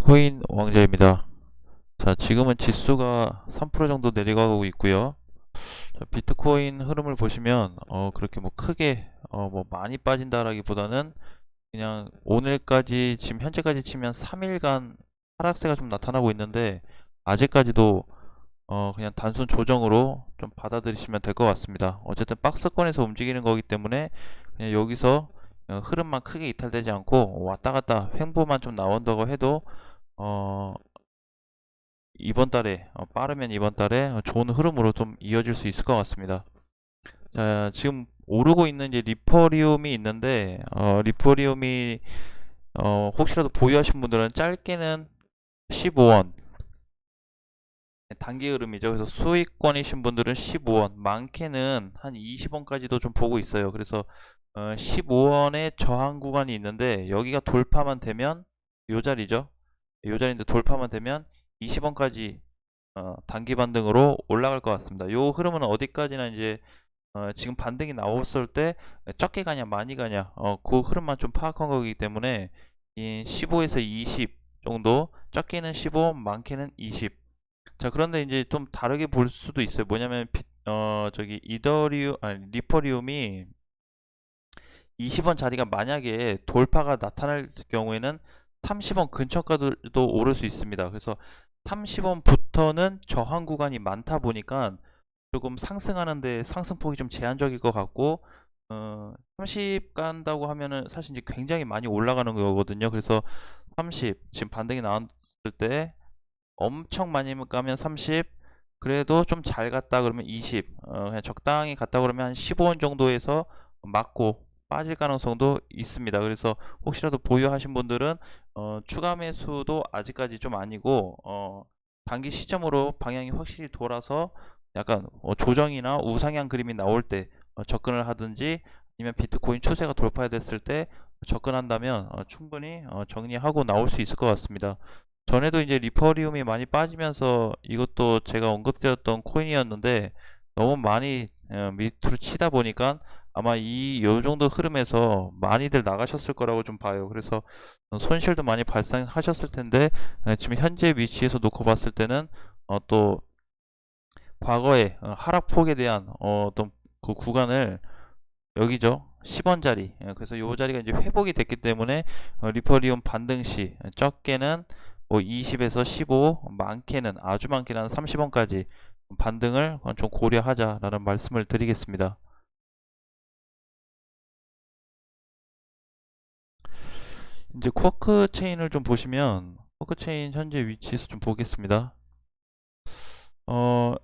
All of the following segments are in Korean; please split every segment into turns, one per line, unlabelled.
코인 왕자입니다. 자, 지금은 지수가 3% 정도 내려가고 있고요. 자, 비트코인 흐름을 보시면 그렇게 뭐 크게 뭐 많이 빠진다라기보다는 그냥 오늘까지 지금 현재까지 치면 3일간 하락세가 좀 나타나고 있는데 아직까지도 그냥 단순 조정으로 좀 받아들이시면 될 것 같습니다. 어쨌든 박스권에서 움직이는 거기 때문에 그냥 여기서 흐름만 크게 이탈되지 않고 왔다 갔다 횡보만 좀 나온다고 해도 어, 이번 달에 빠르면 이번 달에 좋은 흐름으로 좀 이어질 수 있을 것 같습니다. 자, 지금 오르고 있는 이제 리퍼리움이 있는데 리퍼리움이 혹시라도 보유하신 분들은 짧게는 15원 단기 흐름이죠. 그래서 수익권이신 분들은 15원, 많게는 한 20원까지도 좀 보고 있어요. 그래서 15원의 저항 구간이 있는데 여기가 돌파만 되면 요 자리죠. 요 자리인데 돌파만 되면 20원까지 단기 반등으로 올라갈 것 같습니다. 요 흐름은 어디까지나 이제 지금 반등이 나왔을 때 적게 가냐 많이 가냐 그 흐름만 좀 파악한 거기 때문에 이 15에서 20 정도, 적게는 15, 많게는 20. 자, 그런데 이제 좀 다르게 볼 수도 있어요. 뭐냐면 저기 이더리움 아니 리퍼리움이 20원 자리가 만약에 돌파가 나타날 경우에는 30원 근처까지도 오를 수 있습니다. 그래서 30원부터는 저항 구간이 많다 보니까 조금 상승하는데 상승폭이 좀 제한적일 것 같고 30 간다고 하면은 사실 이제 굉장히 많이 올라가는 거거든요. 그래서 30 지금 반등이 나왔을 때 엄청 많이 가면 30, 그래도 좀 잘 갔다 그러면 20, 그냥 적당히 갔다 그러면 한 15원 정도에서 맞고 빠질 가능성도 있습니다. 그래서 혹시라도 보유하신 분들은 추가 매수도 아직까지 좀 아니고 단기 시점으로 방향이 확실히 돌아서 약간 조정이나 우상향 그림이 나올 때 접근을 하든지, 아니면 비트코인 추세가 돌파됐을 때 접근한다면 충분히 정리하고 나올 수 있을 것 같습니다. 전에도 이제 리퍼리움이 많이 빠지면서 이것도 제가 언급드렸던 코인이었는데 너무 많이 밑으로 치다 보니까 아마 이 요 정도 흐름에서 많이들 나가셨을 거라고 좀 봐요. 그래서 손실도 많이 발생하셨을 텐데 지금 현재 위치에서 놓고 봤을 때는 또 과거의 하락폭에 대한 어떤 그 구간을, 여기죠, 10원짜리, 그래서 요 자리가 이제 회복이 됐기 때문에 리퍼리움 반등 시 적게는 뭐 20에서 15, 많게는 아주 많게는 한 30원까지 반등을 좀 고려하자라는 말씀을 드리겠습니다. 이제 쿼크 체인을 좀 보시면, 쿼크 체인 현재 위치에서 좀 보겠습니다. 어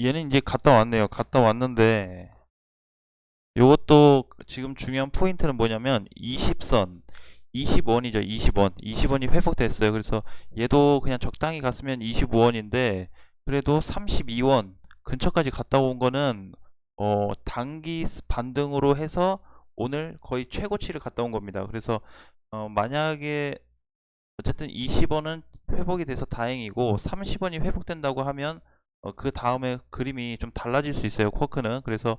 얘는 이제 갔다 왔네요. 갔다 왔는데 요것도 지금 중요한 포인트는 뭐냐면 20선 20원이죠. 20원 20원이 회복됐어요. 그래서 얘도 그냥 적당히 갔으면 25원인데 그래도 32원 근처까지 갔다 온 거는 단기 반등으로 해서 오늘 거의 최고치를 갔다 온 겁니다. 그래서 만약에 어쨌든 20원은 회복이 돼서 다행이고 30원이 회복된다고 하면 그 다음에 그림이 좀 달라질 수 있어요. 쿼크는. 그래서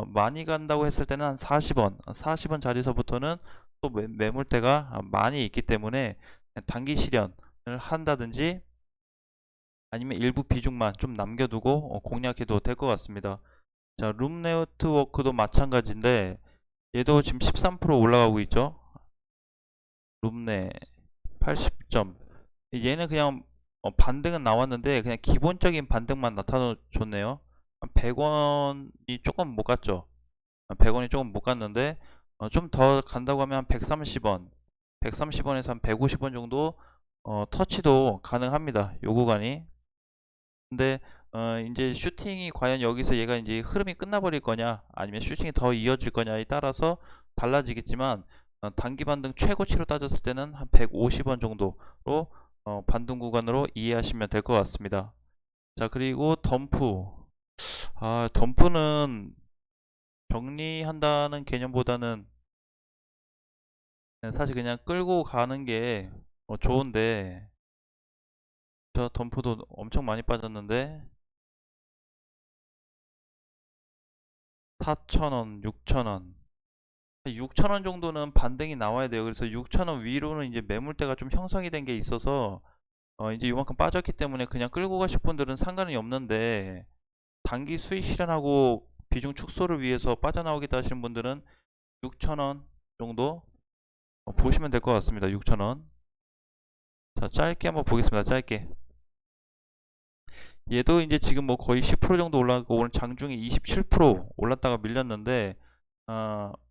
많이 간다고 했을 때는 한 40원 자리서부터는 또 매물대가 많이 있기 때문에 단기 실현을 한다든지 아니면 일부 비중만 좀 남겨두고 공략해도 될 것 같습니다. 자, 룸 네트워크도 마찬가지인데 얘도 지금 13% 올라가고 있죠. 룸네 80점. 얘는 그냥 반등은 나왔는데 그냥 기본적인 반등만 나타줬네요. 100원이 조금 못 갔죠. 100원이 조금 못 갔는데 좀 더 간다고 하면 한 130원, 130원에서 한 150원 정도 터치도 가능합니다. 요 구간이. 근데 이제 슈팅이 과연 여기서 얘가 이제 흐름이 끝나버릴 거냐, 아니면 슈팅이 더 이어질 거냐에 따라서 달라지겠지만 단기 반등 최고치로 따졌을 때는 한 150원 정도로 반등 구간으로 이해하시면 될 것 같습니다. 자, 그리고 덤프. 덤프는 정리한다는 개념보다는 사실 그냥 끌고 가는 게 좋은데, 저 덤프도 엄청 많이 빠졌는데 4,000원, 6,000원, 6,000원 정도는 반등이 나와야 돼요. 그래서 6,000원 위로는 이제 매물대가 좀 형성이 된 게 있어서 이제 요만큼 빠졌기 때문에 그냥 끌고 가실 분들은 상관이 없는데, 단기 수익 실현하고 비중 축소를 위해서 빠져나오겠다 하시는 분들은 6,000원 정도 보시면 될 것 같습니다. 6,000원. 자, 짧게 한번 보겠습니다. 짧게. 얘도 이제 지금 뭐 거의 10% 정도 올라가고 오늘 장중에 27% 올랐다가 밀렸는데,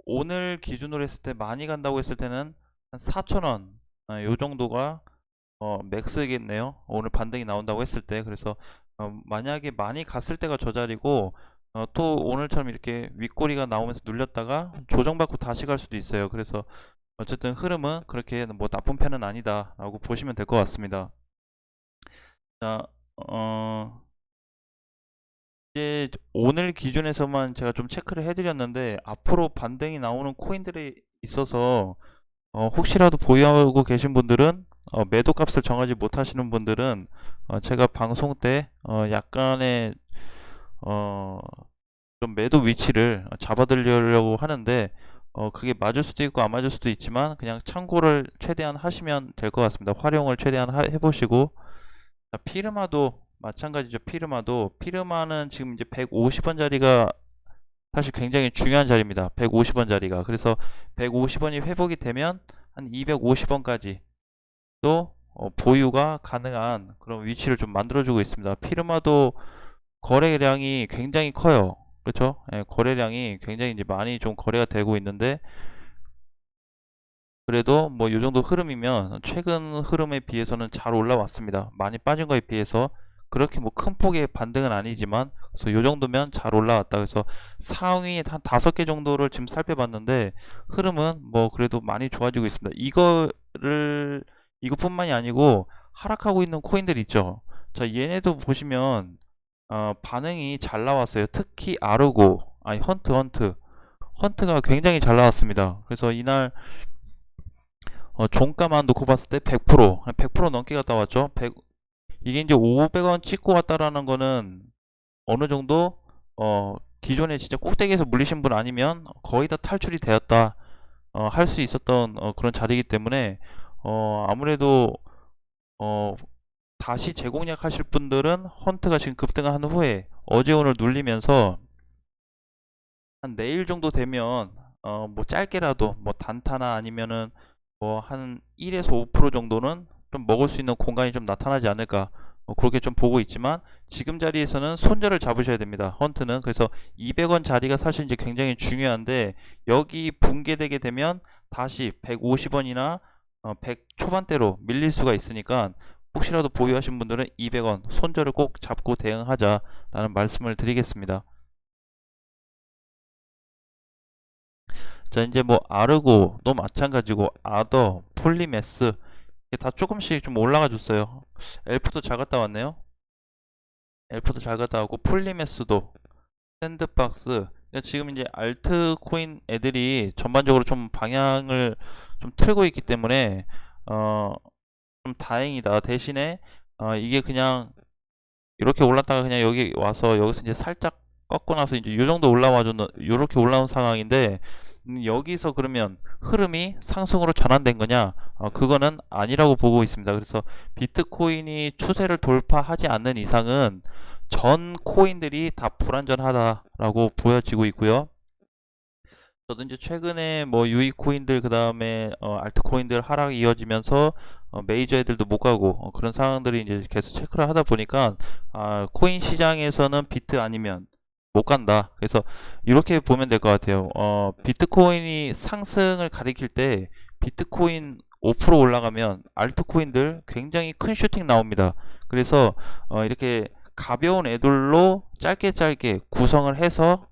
오늘 기준으로 했을 때 많이 간다고 했을 때는 한 4,000원 요 정도가 맥스겠네요. 오늘 반등이 나온다고 했을 때. 그래서 만약에 많이 갔을 때가 저 자리고, 또 오늘처럼 이렇게 윗꼬리가 나오면서 눌렸다가 조정받고 다시 갈 수도 있어요. 그래서 어쨌든 흐름은 그렇게 뭐 나쁜 편은 아니다 라고 보시면 될 것 같습니다. 자, 이제 오늘 기준에서만 제가 좀 체크를 해드렸는데, 앞으로 반등이 나오는 코인들이 있어서 혹시라도 보유하고 계신 분들은, 매도 값을 정하지 못하시는 분들은 제가 방송 때 약간의 좀 매도 위치를 잡아드리려고 하는데, 그게 맞을 수도 있고 안 맞을 수도 있지만 그냥 참고를 최대한 하시면 될 것 같습니다. 활용을 최대한 해보시고. 자, 피르마도 마찬가지죠. 피르마는 지금 이제 150원 자리가 사실 굉장히 중요한 자리입니다. 150원 자리가. 그래서 150원이 회복이 되면 한 250원까지 또 보유가 가능한 그런 위치를 좀 만들어주고 있습니다. 피르마도 거래량이 굉장히 커요. 그렇죠? 예, 거래량이 굉장히 이제 많이 좀 거래가 되고 있는데, 그래도 뭐 이 정도 흐름이면 최근 흐름에 비해서는 잘 올라왔습니다. 많이 빠진 거에 비해서 그렇게 뭐 큰 폭의 반등은 아니지만, 그래서 이 정도면 잘 올라왔다. 그래서 상위 한 5개 정도를 지금 살펴봤는데 흐름은 뭐 그래도 많이 좋아지고 있습니다. 이것뿐만이 아니고 하락하고 있는 코인들 있죠. 자, 얘네도 보시면 반응이 잘 나왔어요. 특히 아르고, 아니 헌트가 굉장히 잘 나왔습니다. 그래서 이날 종가만 놓고 봤을 때 100% 넘게 갔다 왔죠. 이게 이제 500원 찍고 왔다라는 거는 어느 정도 기존에 진짜 꼭대기에서 물리신 분 아니면 거의 다 탈출이 되었다 할 수 있었던 그런 자리이기 때문에, 아무래도 다시 재공략 하실 분들은 헌트가 지금 급등을 한 후에 어제 오늘 눌리면서 한 내일 정도 되면 뭐 짧게라도 뭐 단타나 아니면은 뭐 한 1에서 5% 정도는 좀 먹을 수 있는 공간이 좀 나타나지 않을까, 그렇게 좀 보고 있지만, 지금 자리에서는 손절을 잡으셔야 됩니다. 헌트는. 그래서 200원 자리가 사실 이제 굉장히 중요한데, 여기 붕괴되게 되면 다시 150원이나 100 초반대로 밀릴 수가 있으니까, 혹시라도 보유하신 분들은 200원 손절을 꼭 잡고 대응하자라는 말씀을 드리겠습니다. 자, 이제 뭐 아르고도 마찬가지고 아더, 폴리메스 이게 다 조금씩 좀 올라가 줬어요. 엘프도 잘 갔다 왔네요. 엘프도 잘 갔다 왔고, 폴리메스도, 샌드박스. 지금 이제 알트코인 애들이 전반적으로 좀 방향을 좀 틀고 있기 때문에 좀 다행이다. 대신에 이게 그냥 이렇게 올랐다가 그냥 여기 와서 여기서 이제 살짝 꺾고 나서 이제 요 정도 올라와줬는, 요렇게 올라온 상황인데, 여기서 그러면 흐름이 상승으로 전환된 거냐? 그거는 아니라고 보고 있습니다. 그래서 비트코인이 추세를 돌파하지 않는 이상은 전 코인들이 다 불안전하다라고 보여지고 있고요. 저도 이제 최근에 뭐 유이 코인들, 그 다음에 알트코인들 하락이 이어지면서 메이저 애들도 못 가고 그런 상황들이 이제 계속 체크를 하다 보니까, 코인 시장에서는 비트 아니면 못 간다. 그래서 이렇게 보면 될 것 같아요. 비트코인이 상승을 가리킬 때 비트코인 5% 올라가면 알트코인들 굉장히 큰 슈팅 나옵니다. 그래서 이렇게 가벼운 애들로 짧게 구성을 해서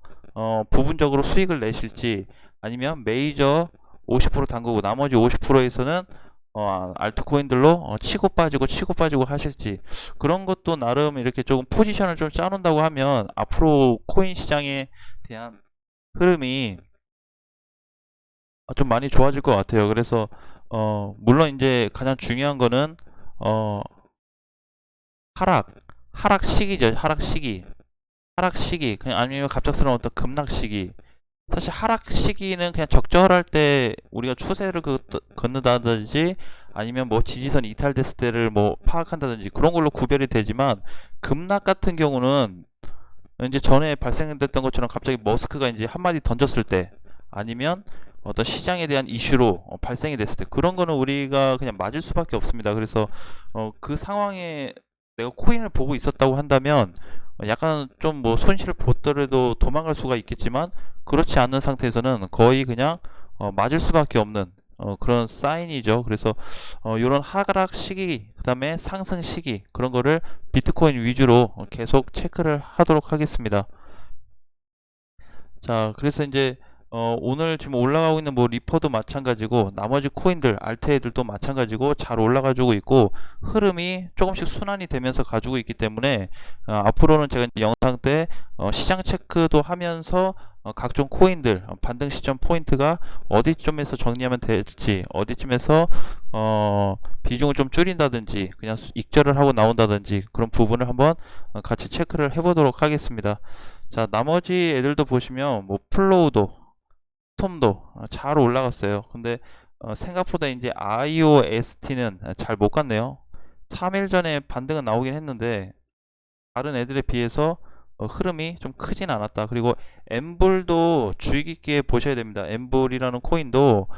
부분적으로 수익을 내실지, 아니면 메이저 50% 담그고 나머지 50%에서는 알트코인들로 치고 빠지고 하실지, 그런 것도 나름 이렇게 조금 포지션을 좀 짜놓는다고 하면 앞으로 코인 시장에 대한 흐름이 좀 많이 좋아질 것 같아요. 그래서 물론 이제 가장 중요한 거는 하락 시기죠. 하락 시기 그냥, 아니면 갑작스러운 어떤 급락 시기. 사실 하락 시기는 그냥 적절할 때 우리가 추세를 걷는다든지 아니면 뭐 지지선 이탈됐을 때를 뭐 파악한다든지 그런 걸로 구별이 되지만, 급락 같은 경우는 이제 전에 발생됐던 것처럼 갑자기 머스크가 이제 한마디 던졌을 때, 아니면 어떤 시장에 대한 이슈로 발생이 됐을 때, 그런 거는 우리가 그냥 맞을 수밖에 없습니다. 그래서 그 상황에 내가 코인을 보고 있었다고 한다면 약간 좀 뭐 손실을 보더라도 도망갈 수가 있겠지만, 그렇지 않은 상태에서는 거의 그냥 맞을 수밖에 없는 그런 사인이죠. 그래서 이런 하락 시기, 그 다음에 상승 시기, 그런 거를 비트코인 위주로 계속 체크를 하도록 하겠습니다. 자, 그래서 이제 오늘 지금 올라가고 있는 뭐 리퍼도 마찬가지고 나머지 코인들, 알트애들도 마찬가지고 잘 올라가지고 있고, 흐름이 조금씩 순환이 되면서 가지고 있기 때문에 앞으로는 제가 영상 때 시장 체크도 하면서 각종 코인들 반등 시점 포인트가 어디쯤에서 정리하면 될지, 어디쯤에서 비중을 좀 줄인다든지 그냥 익절을 하고 나온다든지, 그런 부분을 한번 같이 체크를 해보도록 하겠습니다. 자, 나머지 애들도 보시면 뭐 플로우도, 톰도 잘 올라갔어요. 근데 생각보다 이제 IOST는 잘 못 갔네요. 3일 전에 반등은 나오긴 했는데 다른 애들에 비해서 흐름이 좀 크진 않았다. 그리고 엠블도 주의 깊게 보셔야 됩니다. 엠블이라는 코인도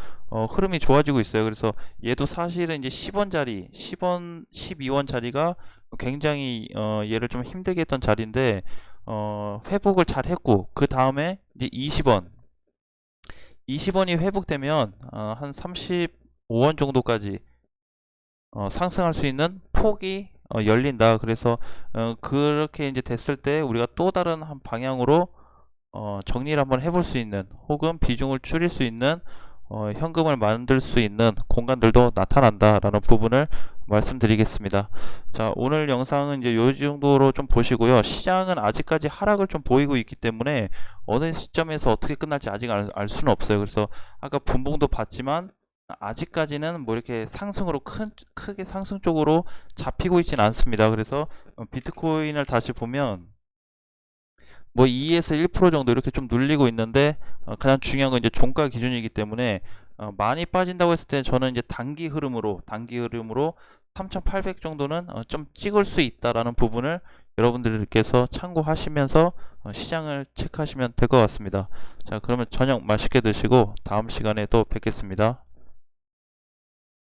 흐름이 좋아지고 있어요. 그래서 얘도 사실은 이제 10원짜리, 10원, 12원짜리가 굉장히 얘를 좀 힘들게 했던 자리인데 회복을 잘 했고, 그 다음에 이제 20원이 회복되면 한 35원 정도까지 상승할 수 있는 폭이 열린다. 그래서 그렇게 이제 됐을 때 우리가 또 다른 한 방향으로 정리를 한번 해볼 수 있는, 혹은 비중을 줄일 수 있는 현금을 만들 수 있는 공간들도 나타난다라는 부분을 말씀드리겠습니다. 자, 오늘 영상은 이제 요 정도로 좀 보시고요. 시장은 아직까지 하락을 좀 보이고 있기 때문에 어느 시점에서 어떻게 끝날지 아직 알 수는 없어요. 그래서 아까 분봉도 봤지만 아직까지는 뭐 이렇게 상승으로 크게 상승 쪽으로 잡히고 있지는 않습니다. 그래서 비트코인을 다시 보면 뭐 2에서 1% 정도 이렇게 좀 눌리고 있는데, 가장 중요한 건 이제 종가 기준이기 때문에 많이 빠진다고 했을 때 저는 이제 단기 흐름으로 3,800 정도는 좀 찍을 수 있다라는 부분을 여러분들께서 참고하시면서 시장을 체크하시면 될 것 같습니다. 자, 그러면 저녁 맛있게 드시고 다음 시간에 또 뵙겠습니다.